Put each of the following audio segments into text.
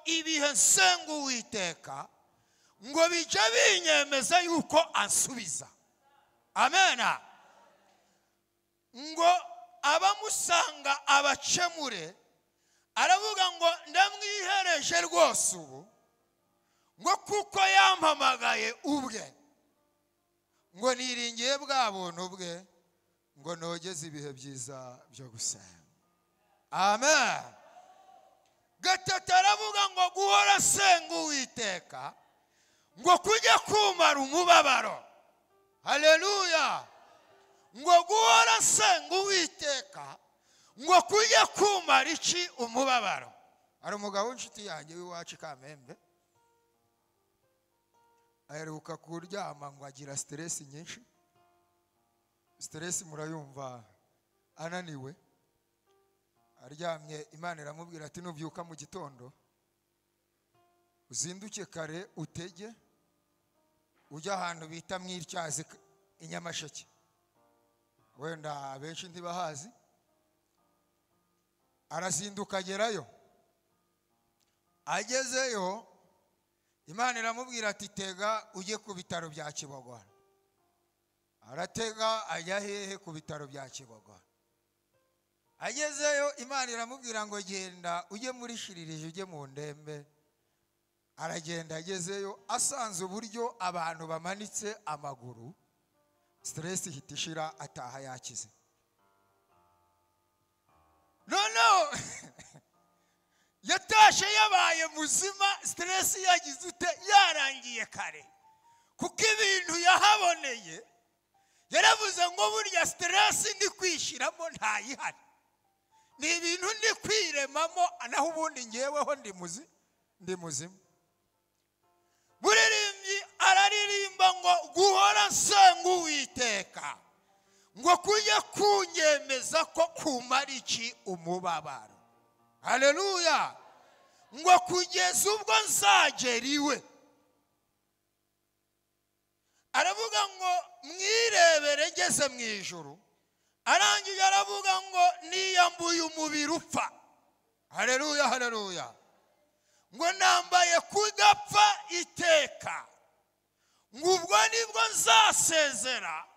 ibihe nsenga Uwiteka ngo bijya binyemeza yuko ansubiza. Amena. Ngo abamusanga abacemure, aravuga ngo ndamwihereje rwose ubu, ngo kuko yampamagaye ubwe, ngo niringiye bwa buntu bwe, ngo nogeze ibihe byiza byo gusenga. Amen. Gatatu aravuga ngo guhora senga Uwiteka ngo kujya kumara umubabaro. Haleluya. Ngo guhora senga Uwiteka ngo kujya kumara iki umubabaro. Ari umugabo w'inshuti yanjye w'iwacu Kamembe, aheruka kuryama ngo agira stress nyinshi. Stress murayumva, ananiwe, aryamye, Imana iramubwira ati nubyuka mu gitondo uzinduke kare utege ujya ahantu bita Mwityazi i Nyamasheke, wenda benshi ntibahazi. Arazinduka agerayo, agezeyo Imana iramubwira ati tega ujye ku bitaro bya Kibogora. Aratega ajya hehe? Ku bitaro bya Kibogora. Agezeyo Imana iramubwira ngo genda ujye muri Shiririje ujye mu Ndembe. Aragenda, agezeyo asanze uburyo abantu bamanitse amaguru, stress hitishira, ataha yakize. No yatashe yabaye muzima, stress yagize ute yarangiye kare, kuko ibintu yahaboneye yaravuze ngo burya stress ndi kwishiramo ntayihari, ni ibintu ndi kwiremamo, naho ubundi ngeweho ndi muzima. Muririmbyi araririmba ngo guhora nsenga Uwiteka ngo kujya kunyemeza ko kumara iki umubabaro. Haleluya. Ngo kugeza ubwo nzagera iwe. Aravuga ngo mwirebere ngeze mu ijuru, arangije aravuga ngo niyambuye umubiri upfa. Haleluya, haleluya. Ngo nambaye kudapfa iteka, ngo ubwo nibwo nzasezera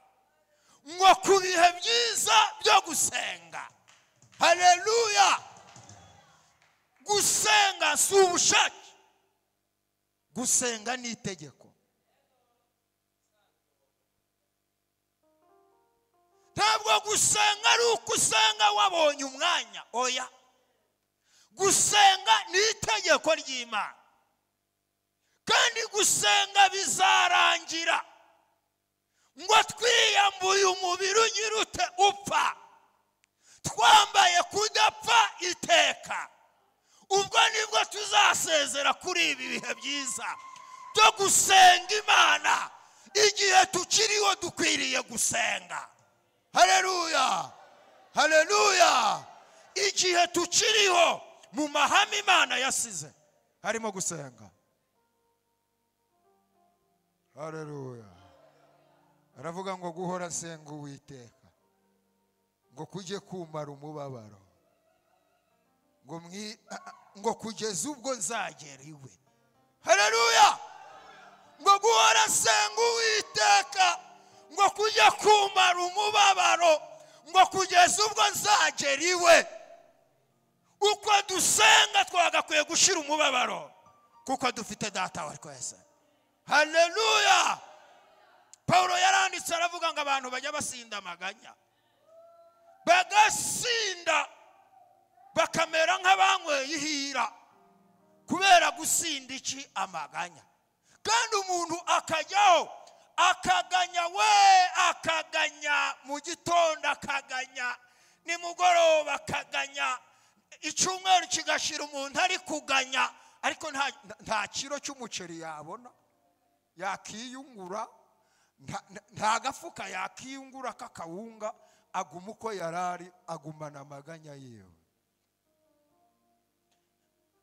ngo ku bihe byiza byo gusenga. Haleluya. Gusenga si ubushake, gusenga ni itegeko. Ntabwo gusenga ari uko usenga wabonye umwanya, oya. Gusenga ni itegeko ry'Imana, kandi gusenga bizarangira ngo twiyambuye umubiri unyirute upfa, twambaye kudapfa iteka. Ubwo nibwo tuzasezera kuri ibi bihe byiza byo gusenga Imana. Igihe tukiriho dukwiriye gusenga. Haleluya, haleluya. Igihe tukiriho mu mahame Imana yasize harimo gusenga. Haleluya. Aravuga ngo guhora senga Uwiteka ngo kujye kumara umubabaro, ngo kugeza ubwo nzagera iwe. Haleluya. Ngo guhora senga Uwiteka ngo kujya kumara umubabaro, ngo kugeza ubwo nzagera iwe. Uko dusenga twagakwiye gushira umubabaro, kuko dufite data wa twese. Haleluya. Paulo yaranditse aravuga ngo abantu bajya basinda amaganya, bagasinda bakamera nk'abanyweye ihira kubera gusinda iki amaganya. Kandi umuntu akajyaho akaganya, akaganya mu gitondo, akaganya nimugoroba, akaganya icyumweru kigashira umuntu ari kuganya, ariko nta kiro cy'umuceri yabona yakiyungura, nta gafuka yakiyungura kakawunga, aguma uko yarari, agumana amaganya yewe.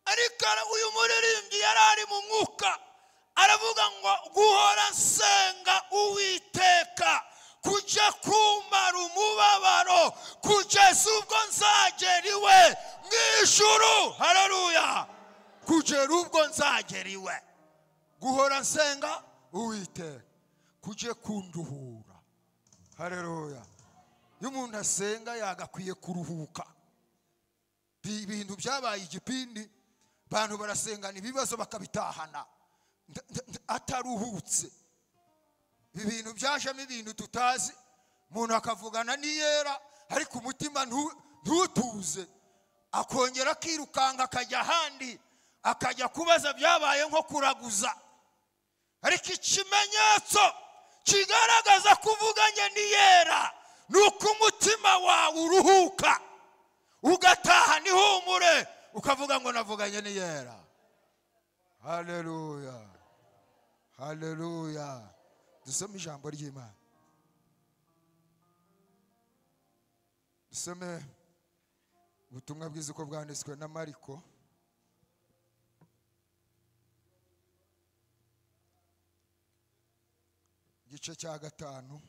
Ariko uyu muririmbyi yarari mu mwuka, aravuga ngo guhora nsenga Uwiteka kujya kumara umubabaro, kugeza ubwo nzagera iwe mu ijuru. Haleluya. kugera ubwo nzagera iwe. Guhora nsenga Uwiteka kuje kunduhura. Haleluya. Iyo umuntu asenga yagakwiye kuruhuka. Ibintu byabaye igipindi, abantu barasengana ibibazo bakabitahana ataruhutse. Ibintu byajemo ibintu tutazi, umuntu akavugana n'iyera ariko umutima ntutuze, akongera akirukanga akajya ahandi, akajya kubaza byabaye nko kuraguza. Ariko ikimenyetso kigaragaza kuvuganye n'iyera nuko umutima wawe uruhuka, ugataha n'ihumure, ukavuga ngo navuganye n'iyera. Haleluya, haleluya. Dusome ijambo ry'Imana. Dusome ubutumwa bwiza uko bwanditswe na Mariko. Igice cya 5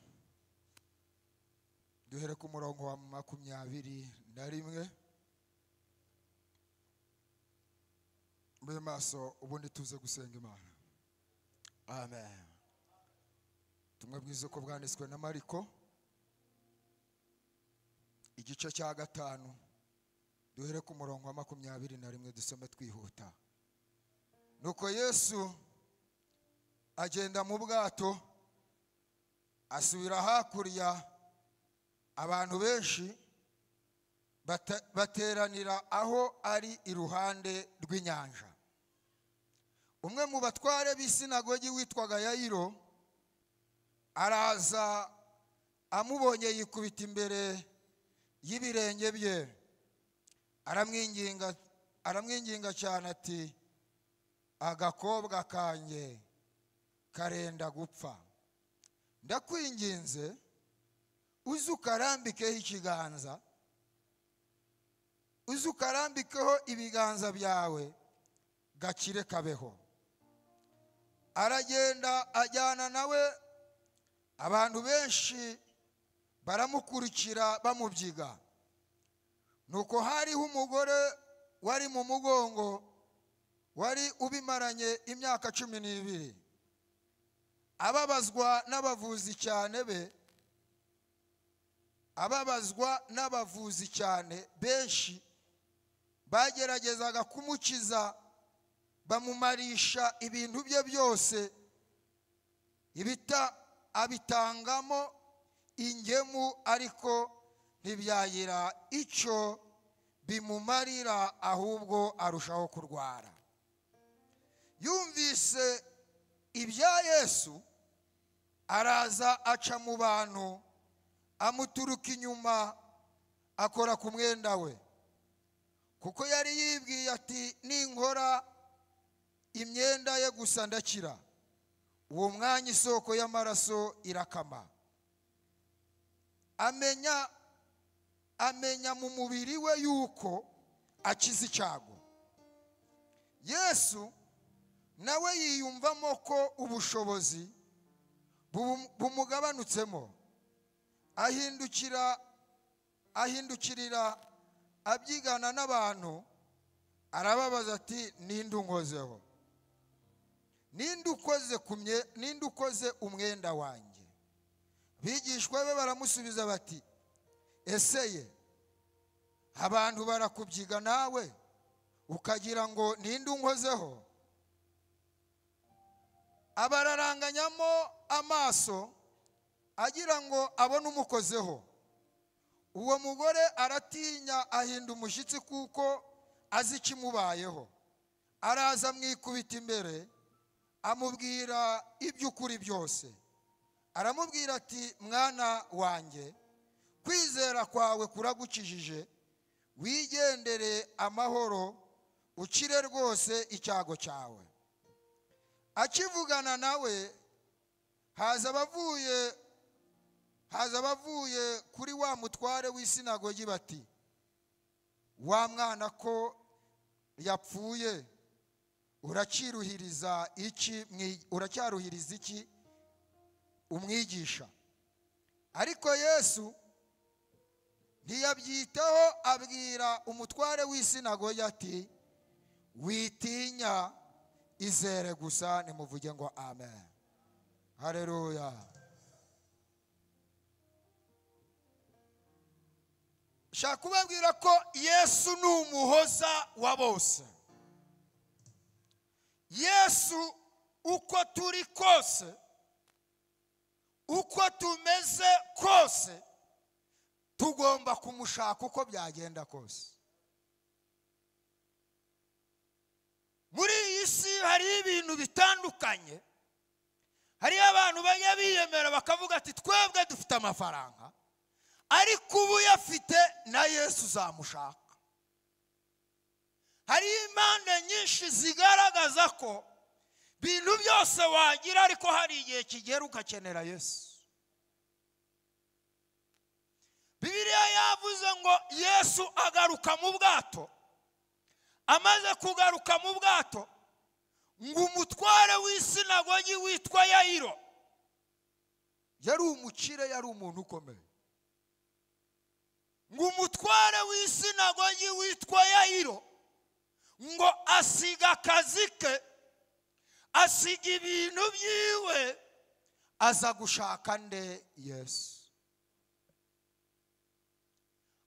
duhere ku murongo wa 21. Mbe maso ubundi tuze gusenga Imana. Amen. Ubutumwa bwiza uko bwanditswe na Mariko igice cya 5 duhere ku murongo wa 21. Dusome twihuta. Nuko Yesu agenda mu bwato asubira hakurya, abantu benshi bateranira aho ari iruhande rw'inyanja. Umwe mu batware b'isinagogi witwaga Yayiro araza, amubonye yikubita imbere y'ibirenge bye, aramwinginga cyane ati, agakobwa kanjye karenda gupfa, ndakwinginze uze ukarambikeho ikiganza, uze ukarambikeho ibiganza byawe gakire kabeho. Aragenda ajyana nawe, abantu benshi baramukurikira bamubyiga. Nuko hariho umugore wari mu mugongo, wari ubimaranye imyaka 12, ababazwa n'abavuzi cyane benshi bageragezaga kumukiza, bamumarisha ibintu bye byose, abitangamo ingemu, ariko ntibyagira icyo bimumarira, ahubwo arushaho kurwara. Yumvise ibya Yesu, araza aca mu bantu, amuturuka inyuma, akora ku mwenda we, kuko yari yibwiye ati, ninkora imyenda ye gusa ndakira. Uwo mwanya isoko y'amaraso irakama. Amenya mu mubiri we yuko akize icyago. Yesu nawe yiyumvamo ko ubushobozi bumugabanutsemo, ahindukirira abyigana n'abantu, arababaza ati, ninde unkozeho? Ninde ukoze umwenda wanjye? Bigishwa be baramusubiza bati, ese ye abantu barakubyiga nawe ukagira ngo ninde unkozeho? Abararanganyamo amaso agira ngo abone umukozeho. Uwo mugore aratinya, ahinda umushyitsi kuko azi ikimubayeho. Araza amwikubita imbere, amubwira iby'ukuri byose. Aramubwira ati, mwana wanjye, kwizera kwawe kuragukijije, wigendere amahoro, ukire rwose icyago cyawe. Akivugana nawe, haza abavuye kuri wa mutware w'isinagogi bati, wa mwana ko yapfuye, uracyaruhiriza iki umwigisha? Ariko Yesu ntiyabyitaho, abwira umutware w'isinagogi ati, witinya, izere gusa, nimuvuge ngo amen. Haleluya. Shaka kubabwira ko Yesu ni umuhoza wa bose. Yesu uko turi kose, uko tumeze kose, tugomba kumushaka uko byagenda kose. Muri iyi si hari ibintu bitandukanye. Hari abantu bajya biyemera bakavuga ati twebwe dufite amafaranga, ariko ubu yafite na Yesu zamushaka. Hari impande nyinshi zigaragaza ko bintu byose wagira, ariko hari igihe kigera ugakenera Yesu. Bibiliya yavuze ngo Yesu agaruka mu bwato. Amaze kugaruka mu bwato, ngo umutware w'isinagogi witwa Yayiro, yari umukire, yari umuntu ukomeye. Ngo umutware w'isinagogi witwa Yayiro, ngo asiga akazi ke, asiga ibintu byiwe, aza gushaka nde? Yesu.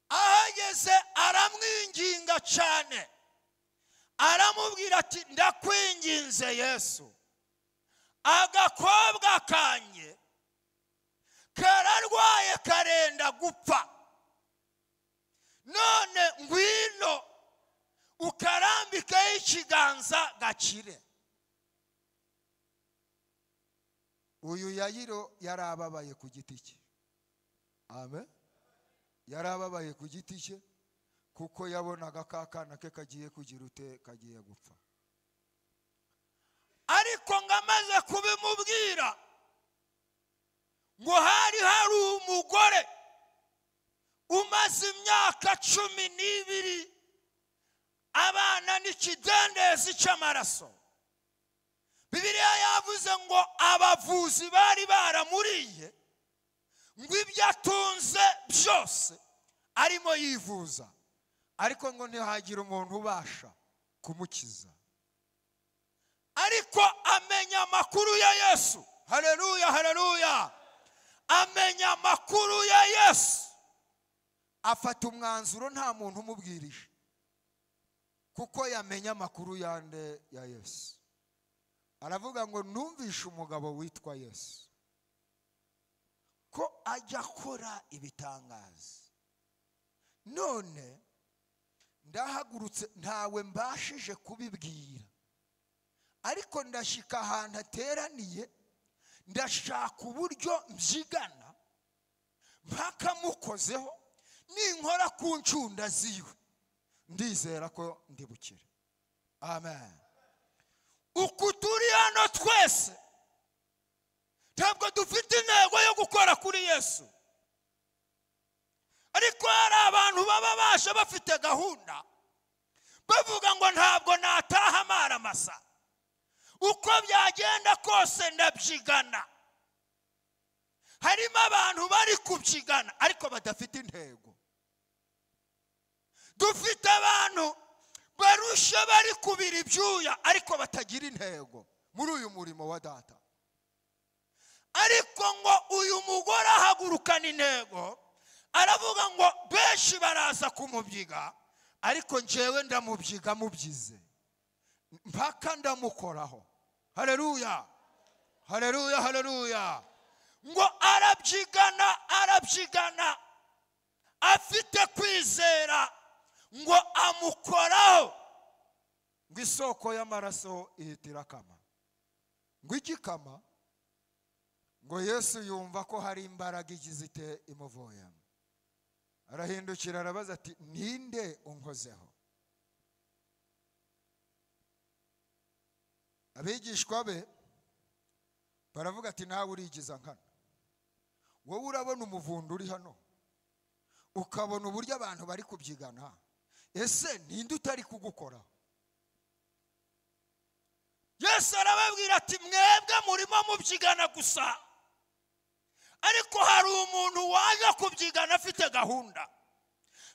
Ahageze aramwinginga cyane, aramubwira ati ndakwinginze Yesu, agakobwa kanye kararwaye karenda gupfa, none ngwino ukarambikeho ikiganza gakire. Uyu Yayiro yarababaye ku giti cye. Amen. Yarababaye ku giti cye, kuko yabonaga kakana ke kagiye kugira ute, kagiye gupfa. Ariko ngamaze kubimubwira, ngo hari umugore umaze imyaka 12 abana n'ikidendezi cy'amaraso. Bibiliya yavuze ngo abavuzi bari baramuriye, ngo ibyo atunze byose arimo yivuza, ariko ngo ntihagira umuntu ubasha kumukiza. Ariko amenya amakuru ya Yesu. Haleluya, haleluya. Amenya amakuru ya Yesu, afata umwanzuro nta muntu umubwirije, kuko yamenya amakuru yande ya Yesu. Aravuga ngo numvishe umugabo witwa Yesu ko ajya akora ibitangaza, none ndahagurutse, ntawe mbashije kubibwira, ariko ndashika ahantu ateraniye, ndashaka uburyo mbyigana mpaka mukozeho, ninkora ku ncunda ziwe ndizera ko ndibukire. Amen. Uku turi hano twese ntabwo dufite intego yo gukora kuri Yesu, ariko hari abantu baba basha bafite gahunda, bavuga ngo ntabwo nataha amara masa, uko byagenda kose ndabyigana. Harimo abantu bari kubyigana ariko badafite intego. Dufite abantu barusha bari kubira ibyuya ariko batagira intego muri uyu murimo wa data. Ariko ngo uyu mugore ahagurukana intego, aravuga ngo benshi baraza kumubyiga, ariko njyewe ndamubyiga mubyize mpaka ndamukoraho. Haleluya, haleluya, haleluya. Ngo arabyigana afite kwizera, ngo amukoraho, ngo isoko y'amaraso ihitira kama. Ngo igikama, ngo Yesu yumva ko hari imbaraga igizite imuvoyamo. Arahindukira arabaza ati ninde unkozeho? Abigishwa be baravuga ati nawe urigiza nkana, wowe urabona umuvundo uri hano, ukabona uburyo abantu bari kubyigana, ese ninde utari kugukoraho? Yesu arababwira ati mwebwe murimo mubyigana gusa, ariko hari umuntu waje kubyigana afite gahunda.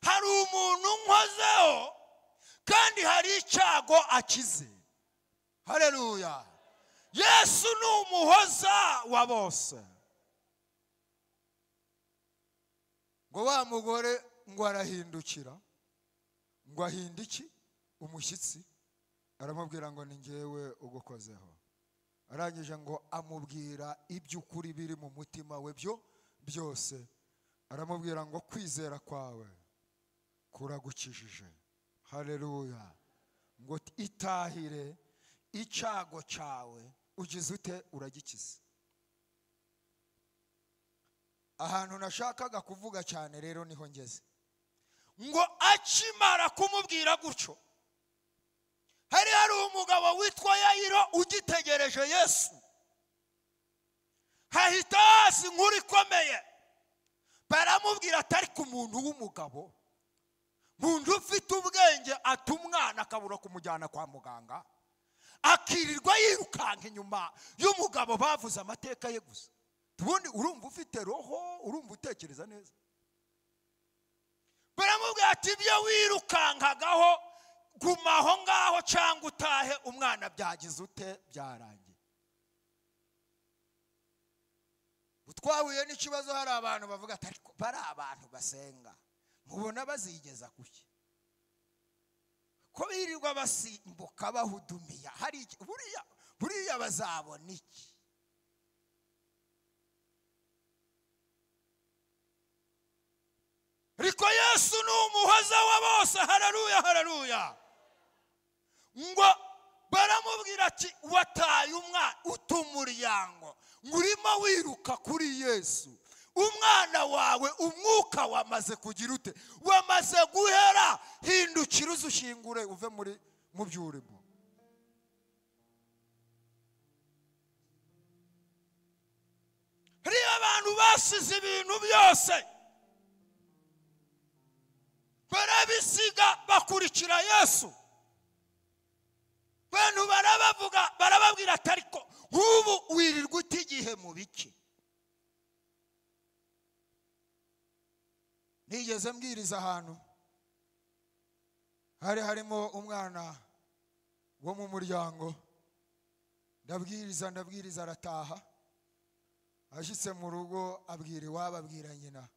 Hari umuntu nkozeho kandi hari icyago akize. Haleluya. Yesu ni umuhoza wa bose. Ngo wa mugore ngo arahindukira, ngo ahinda iki? Umushyitsi. Aramubwira ngo ni njyewe ugukozeho. Arangije ngo amubwira iby'ukuri biri mu mutima we byose. Aramubwira ngo kwizera kwawe kuragukijije. Haleluya. Ngo itahire, icyago cyawe ugize ute? Uragikize. Ahantu nashakaga kuvuga cyane rero niho ngeze. Ngo akimara kumubwira gutyo, hari umugabo witwa Yayiro ugitegereje Yesu. Hahita haza inkuru ikomeye. Baramubwira atari ku muntu w'umugabo, muntu ufite ubwenge, ati umwana akabura kumujyana kwa muganga, akirirwa yirukanka inyuma y'umugabo bavuze amateka ye gusa. Tubundi urumva ufite roho, urumva utekereza neza. Baramubwira ati ibyo wirukankagaho gumaho ngaho cyangwa utahe, umwana byagize ute? Byarangiye. Utwahuye n'ikibazo, hari abantu bavuga ati ariko bari abantu basenga mubona bazigeza kuki? Ko birirwa basimbuka bahudumiya, hari buriya bazabona iki? Ariko Yesu ni umuhoza wa bose. Haleluya, haleluya. Ngo baramubwira ati wataye umwana utumuryango, ngurimo wiruka kuri Yesu. Umwana wawe umwuka wamaze kugira ute? Wamaze guhera. Hindukira uzushingure uve mu byurimo. Hari abantu basize ibintu byose, barabisiga bakurikira Yesu. Bantu barabavuga, barababwira ati ariko nk'ubu wirirwa utigihe mu biki? Nigeze mbwiriza ahantu harimo umwana wo mu muryango, ndabwiriza arataha. Ashitse mu rugo abwira iwabo, abwira nyina,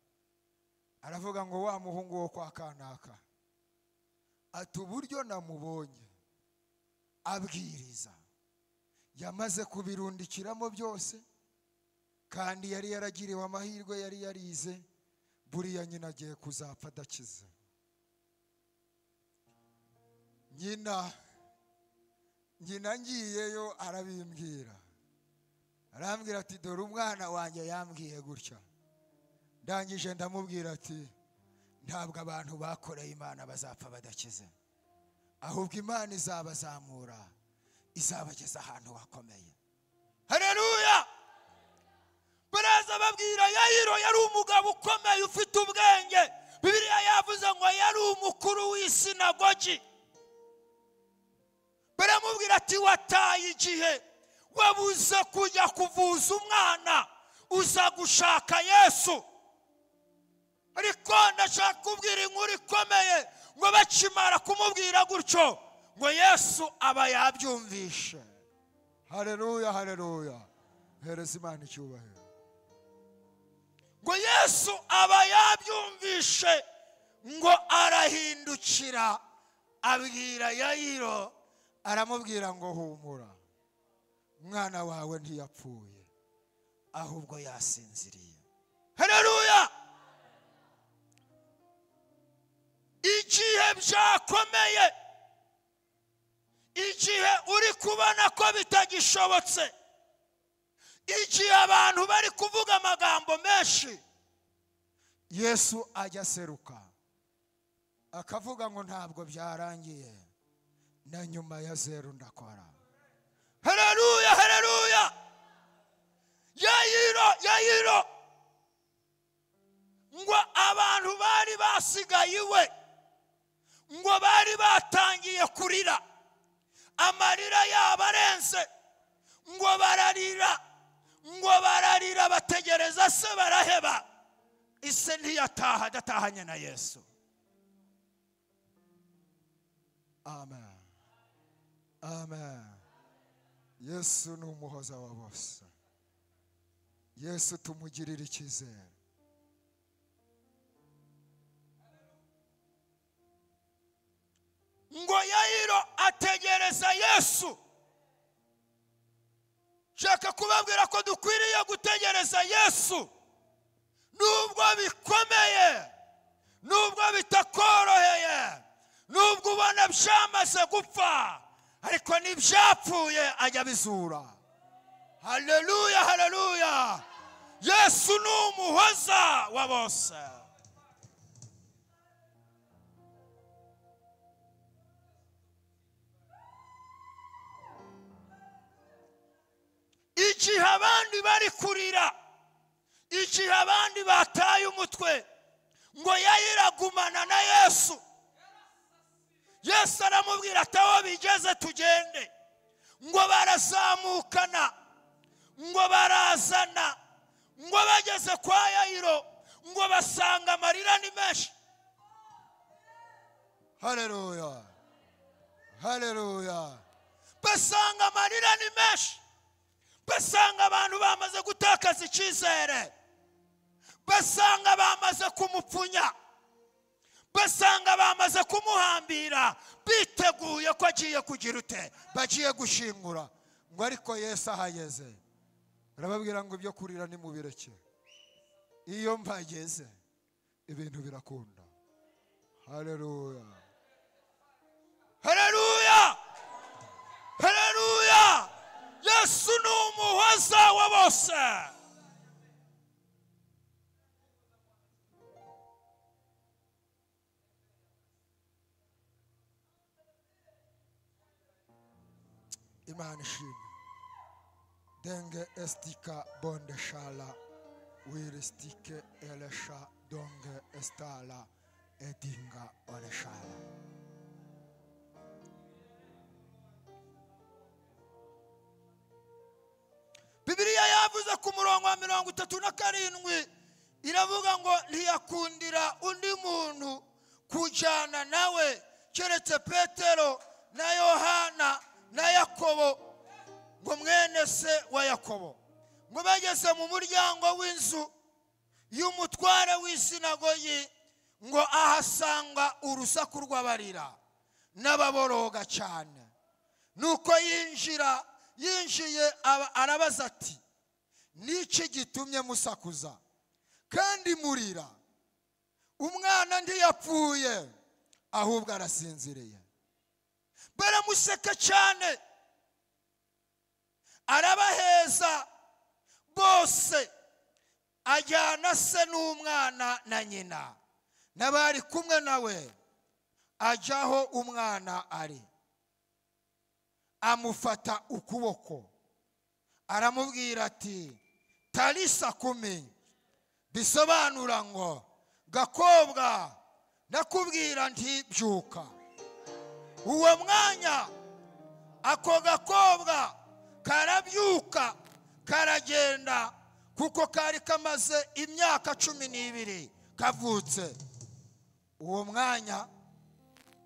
aravuga ngo wa muhungu wo kwa kanaka ati uburyo namubonye abwiriza yamaze kubirundikiramo byose, kandi yari yaragiriwe amahirwe, yari yarize, buriya nyina agiye kuzapfa adakize. Nyina ngiyeyo arabimbwira, arambwira ati dore umwana wanjye yambwiye gutya. Ndangije ndamubwira ati ntabwo abantu bakoreye Imana bazapfa badakize, ahubwo Imana izabazamura, izabageza ahantu hakomeye. Haleluya. Baraza babwira Yayiro yari umugabo ukomeye ufite ubwenge. Bibiliya yavuze ngo yari umukuru w'isinagogi. Baramubwira ati wataye igihe, wabuze kujya kuvuza umwana, uza gushaka Yesu. Ariko ndashaka kubwira inkuru ikomeye, ngo bakimara kumubwira gutyo, ngo Yesu aba yabyumvishe. Haleluya, haleluya. Hereza Imana icyubahiro. Ngo Yesu aba yabyumvishe, ngo arahindukira abwira Yayiro, aramubwira ngo humura, umwana wawe ntiyapfuye ahubwo yasinziriye. Haleluya. Igihe byakomeye, igihe uri kubona ko bitagishobotse, igihe abantu bari kuvuga amagambo menshi, Yesu ajya aseruka akavuga ngo ntabwo byarangiye, na nyuma ya zeru ndakora. Haleluya, haleluya. Yayiro ngo abantu bari basigaye iwe, ngo bari batangiye kurira, amarira yabo arenze, ngo bararira bategereza se, baraheba. Ise ntiyataha adatahanye na Yesu. amen amen. Yesu ni umuhoza wa bose. Yesu tumugirira icyizere. Ngo Yayiro ategereza Yesu. Shaka kubabwira ko dukwiriye gutegereza Yesu nubwo bikomeye, nubwo bitakoroheye, nubwo ubona byamaze gupfa, ariko nibyapfuye ajya bizura. Haleluya, haleluya. Yesu ni umuhoza wa bose. Igihe abandi bari kurira, igihe abandi bataye umutwe, ngo yayiragumana na Yesu. Yesu aramubwira ati aho bigeze tugende. Ngo barazamukana, ngo barazana, ngo bageze kwa Yayiro, ngo basanga amarira ni menshi. Haleluya, haleluya. Basanga amarira ni menshi. Basanga abantu bamaze gutakaza icyizere. Basanga bamaze kumupfunya. Basanga bamaze kumuhambira, biteguye ko agiye kugira ute, bagiye gushingura. Ngo ariko Yesu ahageze, arababwira ngo ibyo kurira ni mubireke. Iyo mpageze ibintu birakunda. Haleluya, haleluya, haleluya. Yesu ni umuhoza wa bose. Imana ishimwe. Denge estika bonde shala, wiristike elesha donge estala edinga oleshala. Bibiliya yavuze ku murongo wa 37 iravuga ngo ntiyakundira undi muntu kujyana nawe keretse Petero na Yohana na Yakobo, ngo mwene se wa Yakobo. Ngo bageze mu muryango w'inzu y'umutware w'isinagogi, ngo ahasanga urusaku rw'abarira n'ababoroga cyane. Nuko yinjiye arabaza ati, niki gitumye musakuza kandi murira? Umwana ntiyapfuye ahubwo arasinziriye. Baramuseka cyane, arabaheza bose, ajyana se n'umwana na nyina n'abari kumwe nawe, ajyaho umwana ari, amufata ukuboko, aramubwira ati talisa kumi, bisobanura ngo gakobwa ndakubwira nti byuka. Uwo mwanya ako gakobwa karabyuka karagenda, kuko kari kamaze imyaka 12 kavutse. Uwo mwanya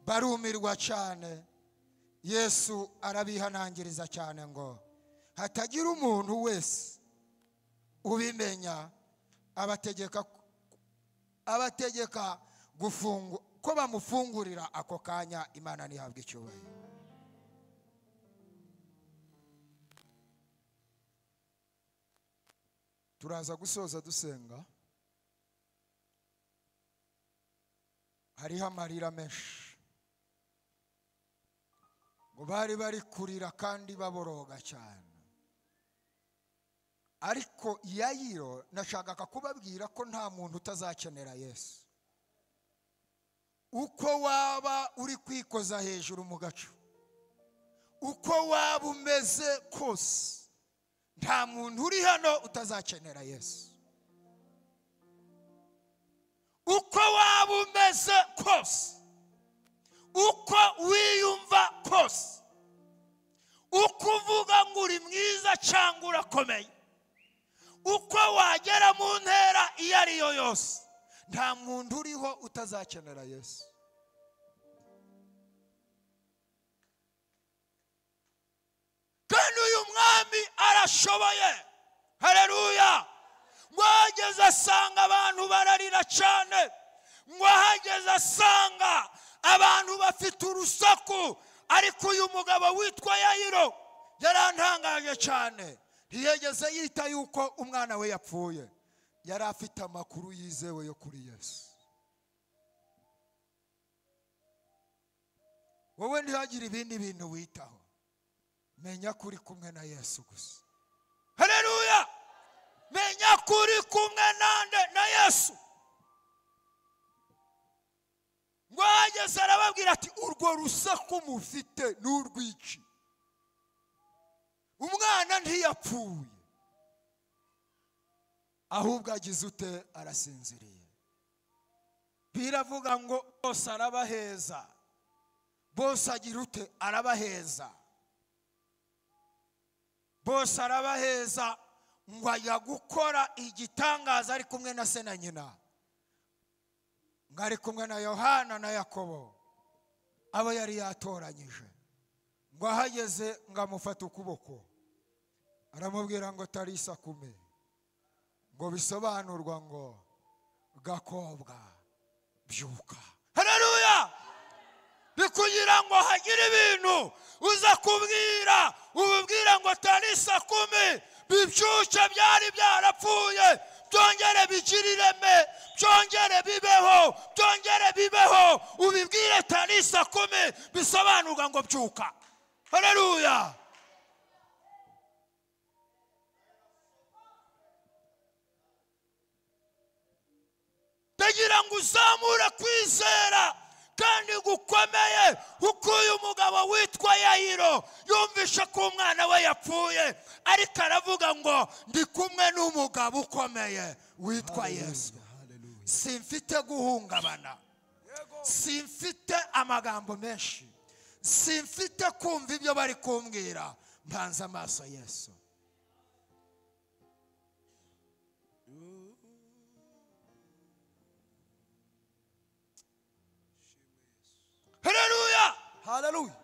barumirwa cyane. Yesu arabihanangiriza cyane ngo hatagira umuntu wese ubimenya, abategeka gufunga ko bamufungurira ako kanya. Imana nihabwe icyubahiro. Turaza gusoza dusenga. Hariho amarira menshi, ngo bari kurira kandi baboroga cyane. Ariko Yayiro nashakaga kubabwira ko nta muntu utazakenera Yesu. Uko waba uri kwikoza hejuru mu gacu, uko waba umeze kose, nta muntu uri hano utazakenera Yesu. Uko waba umeze kose, uko wiyumva kose, uko uvuga ngo uri mwiza cyangwa urakomeye, uko wagera mu ntera iyo ari yo yose, nta muntu uriho utazakenera Yesu. ashoboye. Haleluya. Ngo ahageze asanga abantu bararira cyane, ngo ahageze asanga abantu bafite urusaku, ariko uyu mugabo witwa Yayiro yarantangaje cyane. Ntiyigeze yita yuko umwana we yapfuye, yari afite amakuru yizewe yo kuri Yesu. Wowe ntihagire ibindi bintu witaho, menya kuri kumwe na Yesu gusa. Haleluya. Menya kuri kumwe nande na Yesu. Ngo ahageze arababwira ati urwo rusaku mufite n'urwiki, umwana ntiyapfuye, ahubwo agize ute? Arasinziriye. Biravuga ngo bose arabaheza, bose agira ute? Arabaheza. Bose arabaheza ngo ajya gukora igitangaza ari kumwe na se na nyina, ngo ari kumwe na Yohana na Yakobo, abo yari yatoranyije. Ngo ahageze ngo amufate ukuboko, aramubwira ngo Tarisa kume, ngo bisobanurwa ngo gakobwa byuka. Haleluya. Bikugira ngo hagire ibintu uza kubwira, ububwira ngo Tarisa kume, bibyuke byari byarapfuye, byongere bigirireme, byongere bibeho, byongere bibeho. Ubibwire Tarisa kume, bisobanurwa ngo byuka. Haleluya. Ndagira ngo uzamure kwizera kandi gukomeye, kuko uyu mugabo witwa Yayiro yumvishe ko umwana we yapfuye, ariko aravuga ngo ndi kumwe n'umugabo ukomeye witwa Yesu. Simfite guhungabana, simfite amagambo menshi, simfite kumva ibyo bari kumbwira, mpanze amaso Yesu. Haleluya. Haleluya.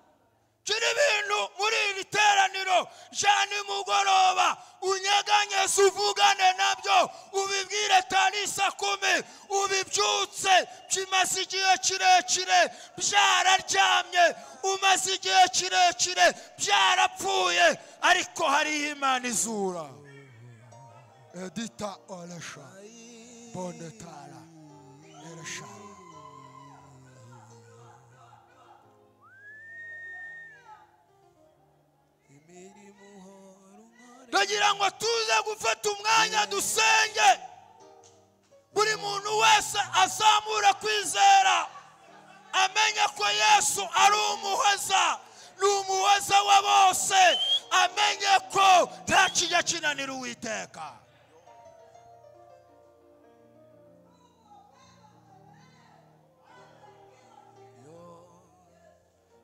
Kiri ibintu muri iri teraniro jani mugoroba, unyeganyeze uvugane nabyo, ubibwire Tarisa kume, ubibyutse. Bimaze igihe kirekire byararyamye, umaze igihe kirekire byarapfuye, ariko hari Imana izura. Edita Olesha Bondetala Eresha. Ndagira ngo tuze gufata umwanya dusenge, buri muntu wese azamura kwizera, amenye ko Yesu ari umuhoza, ni umuhoza wa bose, amenye ko nta kijya kinanira Uwiteka.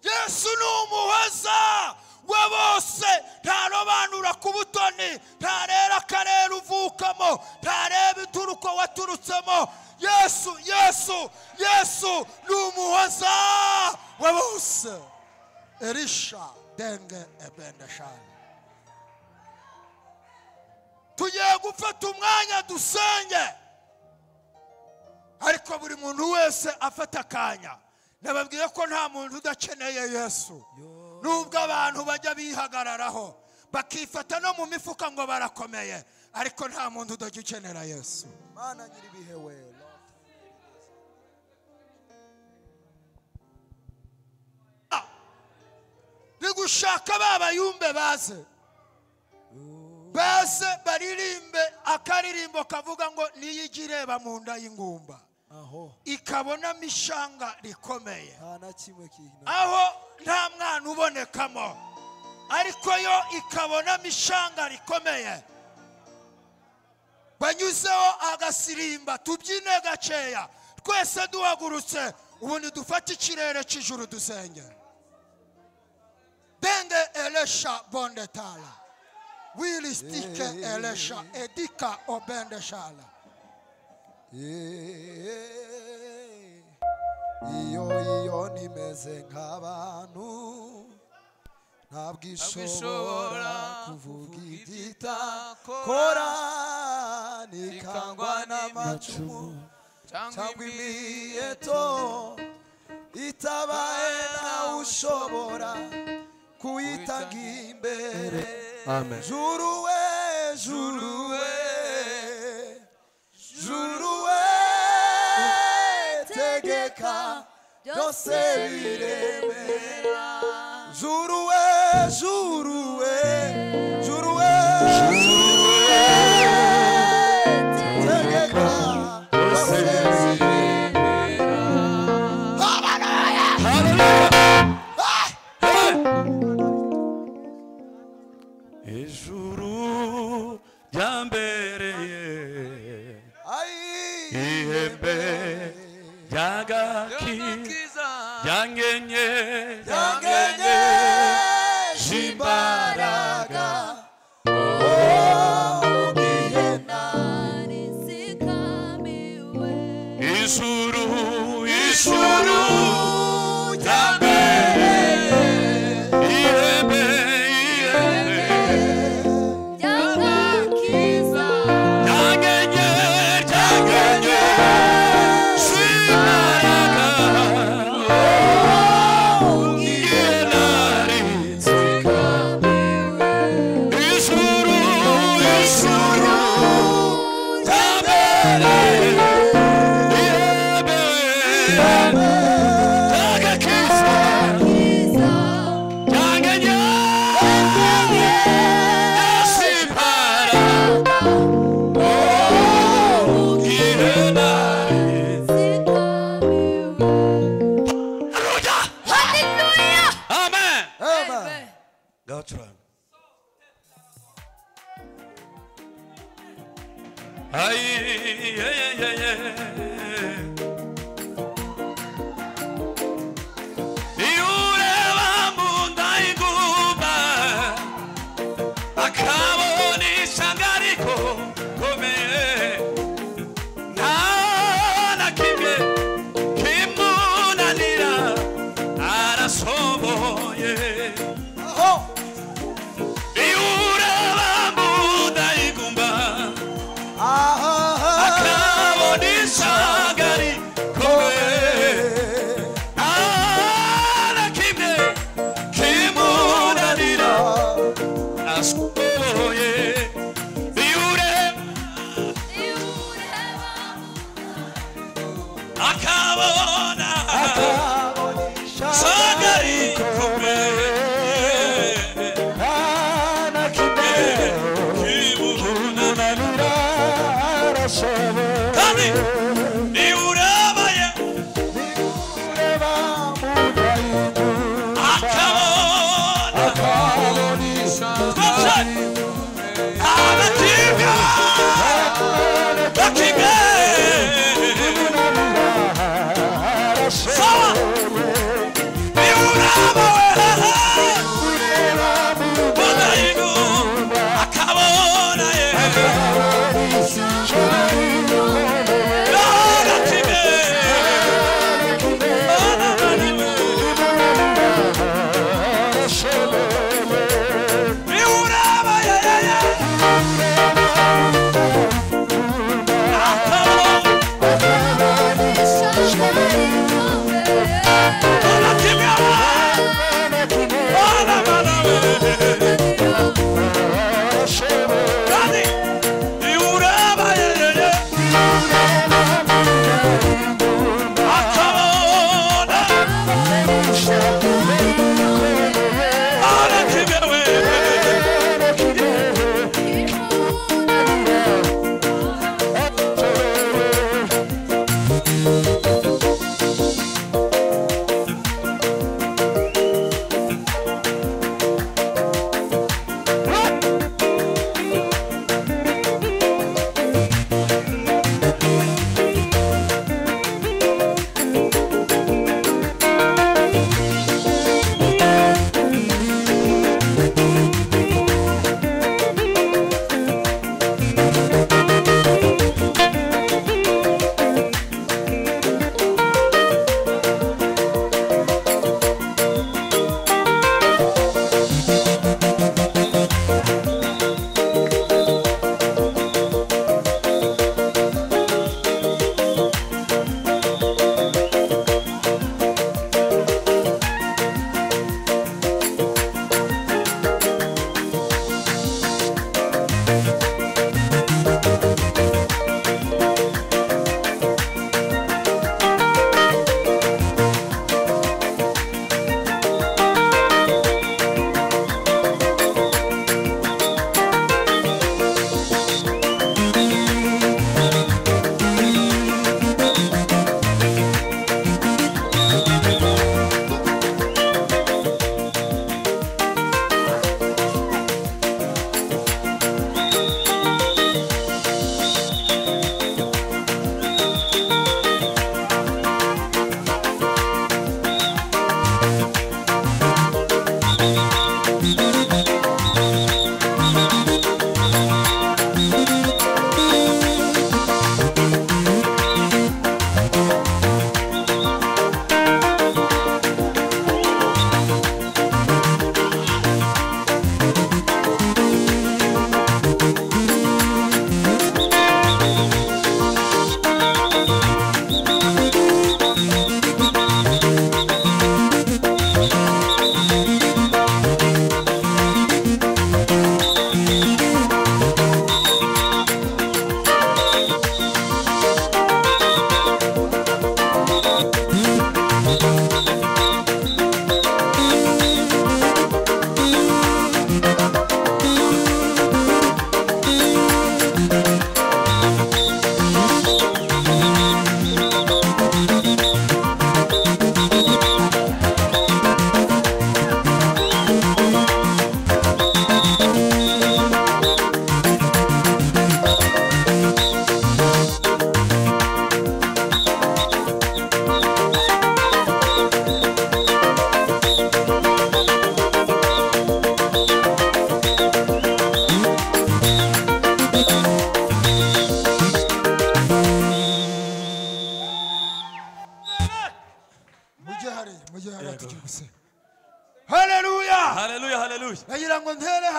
Yesu ni umuhoza wa bose, ntarobanura ku butoni, ntarera akarere uvukamo, ntareba ituruko waturutsemo. Yesu ni umuhoza wa bose. Erisha denge ebendeshani. Tugiye gufata umwanya dusenge, ariko buri muntu wese afata akanya. Nababwiye ko nta muntu udakeneye Yesu. Nubwo abantu bajya bihagararaho bakifata no mu mifuka ngo barakomeye, ariko nta muntu udakenera Yesu. Mana nyiribihe we. Nigushaka babayumbe baze baririmbe akaririmbo kavuga ngo niyigireba mu nda y'ingumba, ikabona mishanga rikomeye, aho nta mwana ubonekamo, ariko yo ikabona mishanga rikomeye. Banyuzeho agasirimba, tubyine gaceya twese duhagurutse, ubundi dufate ikirere cy'ijuru dusenge. Dende Elisha Bondetala Willy Stike Elisha Edika Obende Shala. Iyo nimeze nk'abantu ntabwo ishobora kuvuga igitakora nikangwa n'amacumu cyangwa imiheto itabaye nawe ushobora kuyitanga imbere. Amen. Juru we, juru we, juru we, tegeka byose biremera. Juru we, juru we, juru we, tegeka byose biremera. Ijuru ryambereye ihembe ry'agakiza ryangenye imbaraga ugiye nari nsikamiwe. Ijuru ryambereye ihembe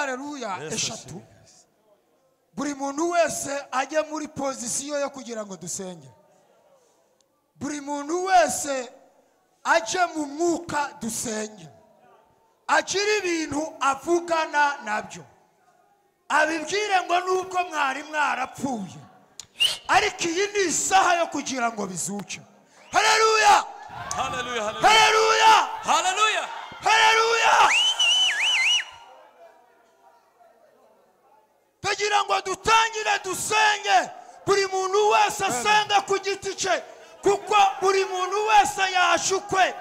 haleluya eshatu buri muntu wese ajye muri pozisiyo yo kugira ngo dusenge buri muntu wese ajye mu mwuka dusenge akiri ibintu avugana nabyo abibwire ngo nuko mwari mwarapfuye ariko iyi ni isaha yo kugira ngo bizuke haleluya haleluya haleluya haleluya haleluya kugira ngo dutangire dusenge buri muntu wese asenga ku giti cye kuko buri muntu wese yashukwe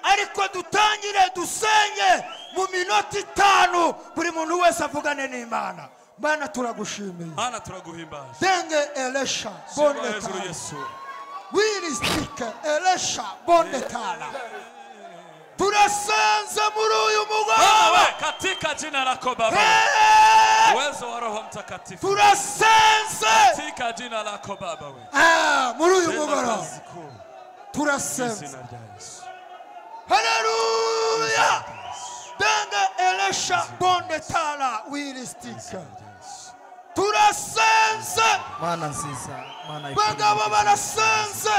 ariko dutangire dusenge mu minota 5 buri muntu wese avugane n'Imana Bana turagushimiye Bana turaguhimbaza Denge Elisha Bondetala Yesu Wili stike Elisha Bondetala Turasenze muri uyu mugoroba katika jina lako Baba uwezo wa Roho Mtakatifu turasenze katika jina lako Baba muri uyu mugoroba turasenze Haleluya Denge Elisha Bondetala Wili stike turasenze Mana nziza Mana bagabo barasenze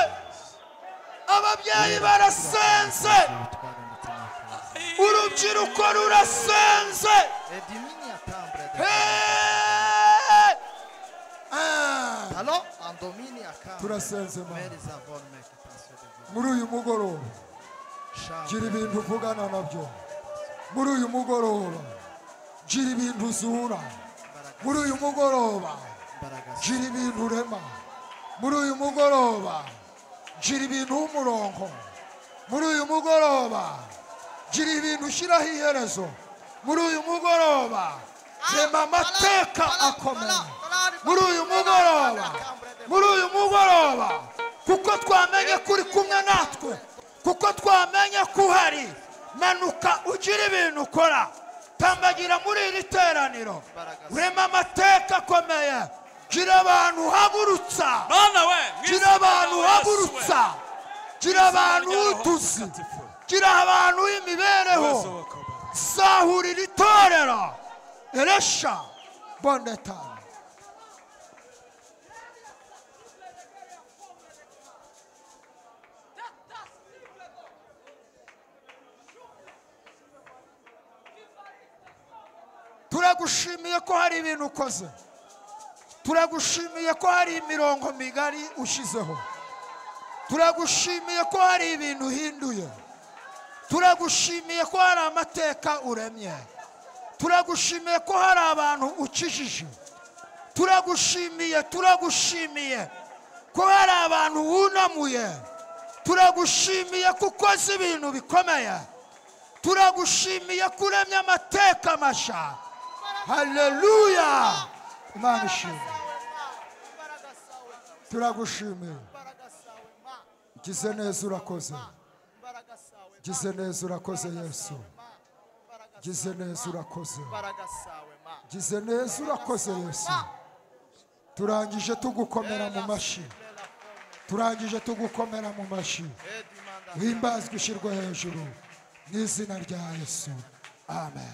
ababyeyi barasenze urubyiruko rurasenze Allo andomini akamba turasenze muri uyu mugoroba gira ibintu uvugana nabyo muri uyu mugoroba gira ibintu uzura muri uyu mugoroba gira ibintu urema muri uyu mugoroba gira ibintu umurongo muri uyu mugoroba gira ibintu ushyiraho iherezo muri uyu mugoroba rema amateka akomeye muri uyu mugoroba kuko twamenye kuri kumwe natwe kuko twamenye ko uhari manuka ugira ibintu ukora tambagira muri iri teraniro rema amateka akomeye gira abantu uhagurutsa gira abantu uhagurutsa gira abantu utuzi gira abantu imibereho sahurira itorero Elisha Bondetala turagushimiye ko hari ibintu ukoze turagushimiye ko hari imirongo migari ushizeho turagushimiye ko hari ibintu uhinduye turagushimiye ko hari amateka uremye turagushimiye ko hari abantu ukijije turagushimiye ko hari abantu wunamuye turagushimiye ko ukoze ibintu bikomeye turagushimiye ko uremye amateka masha haleluya Imana ishimwe turagushimiye gize neza urakoze gize neza urakoze Yesu gize neza urakoze gize neza urakoze Yesu turangije tugukomera mu mashi turangije tugukomera mu mashi himbazwe ishirwe hejuru n'izina rya Yesu amen